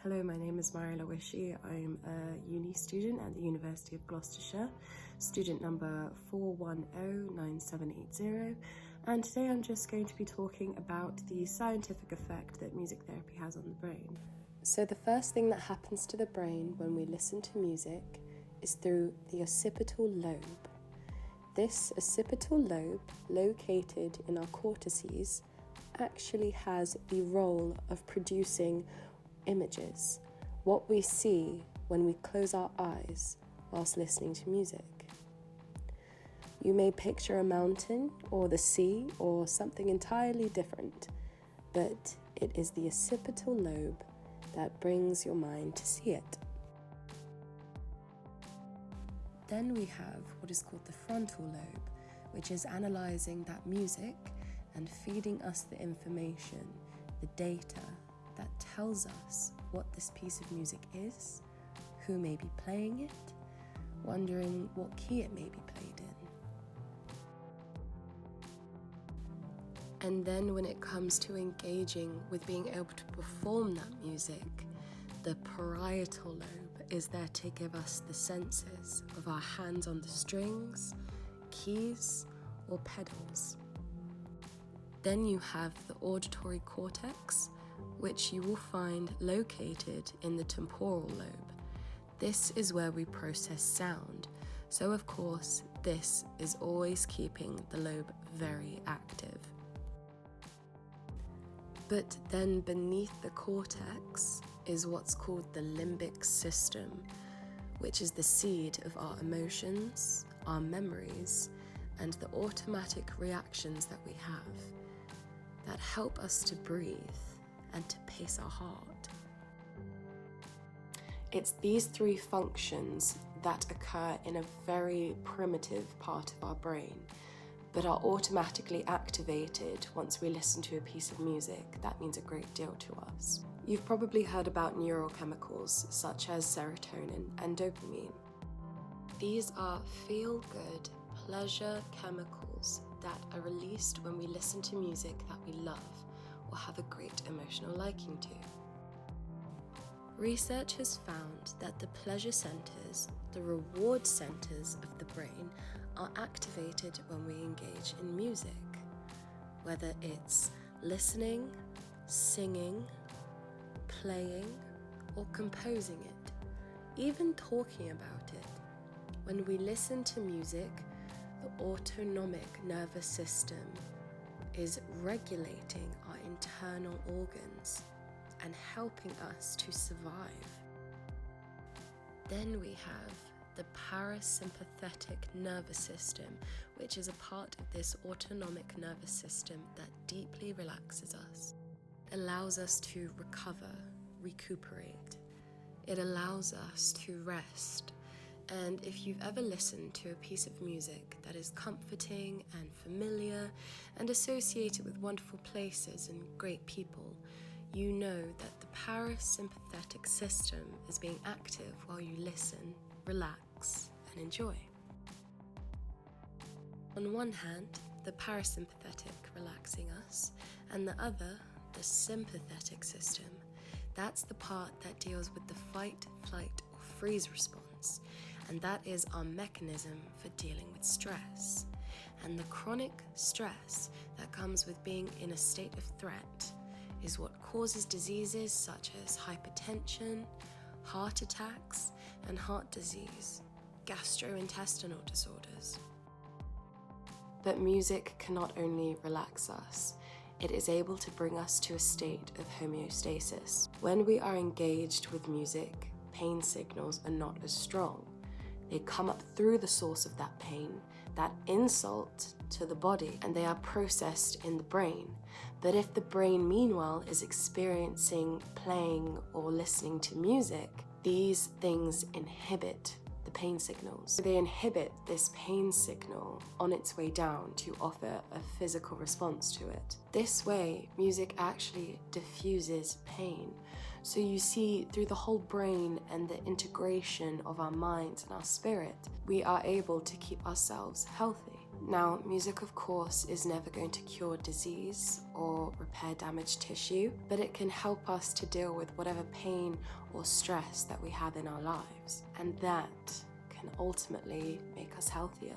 Hello, my name is Mariella'sMusicTherapy. I'm a uni student at the University of Gloucestershire, student number 4109780, and today I'm just going to be talking about the scientific effect that music therapy has on the brain. So the first thing that happens to the brain when we listen to music is through the occipital lobe. This occipital lobe, located in our cortices, actually has the role of producing images, what we see when we close our eyes whilst listening to music. You may picture a mountain or the sea or something entirely different, but it is the occipital lobe that brings your mind to see it. Then we have what is called the frontal lobe, which is analysing that music and feeding us the information, the data, that tells us what this piece of music is, who may be playing it, wondering what key it may be played in. And then when it comes to engaging with being able to perform that music, the parietal lobe is there to give us the senses of our hands on the strings, keys, or pedals. Then you have the auditory cortex, which you will find located in the temporal lobe. This is where we process sound, so of course this is always keeping the lobe very active. But then beneath the cortex is what's called the limbic system, which is the seed of our emotions, our memories, and the automatic reactions that we have that help us to breathe and to pace our heart. It's these three functions that occur in a very primitive part of our brain, but are automatically activated once we listen to a piece of music. That means a great deal to us. You've probably heard about neurochemicals such as serotonin and dopamine. These are feel-good, pleasure chemicals that are released when we listen to music that we love or have a great emotional liking to. Research has found that the pleasure centers, the reward centers of the brain, are activated when we engage in music, whether it's listening, singing, playing, or composing it, even talking about it. When we listen to music, the autonomic nervous system is regulating our internal organs and helping us to survive. Then we have the parasympathetic nervous system, which is a part of this autonomic nervous system that deeply relaxes us, allows us to recover, recuperate. It allows us to rest. And if you've ever listened to a piece of music that is comforting and familiar and associated with wonderful places and great people, you know that the parasympathetic system is being active while you listen, relax, and enjoy. On one hand, the parasympathetic relaxing us, and the other, the sympathetic system. That's the part that deals with the fight, flight, or freeze response. And that is our mechanism for dealing with stress. And the chronic stress that comes with being in a state of threat is what causes diseases such as hypertension, heart attacks, and heart disease, gastrointestinal disorders. But music can not only relax us, it is able to bring us to a state of homeostasis. When we are engaged with music, pain signals are not as strong. They come up through the source of that pain, that insult to the body, and they are processed in the brain. But if the brain, meanwhile, is experiencing playing or listening to music, these things inhibit the pain signals. They inhibit this pain signal on its way down to offer a physical response to it. This way, music actually diffuses pain. So you see, through the whole brain and the integration of our minds and our spirit, we are able to keep ourselves healthy. Now, music, of course, is never going to cure disease or repair damaged tissue, but it can help us to deal with whatever pain or stress that we have in our lives, and that can ultimately make us healthier.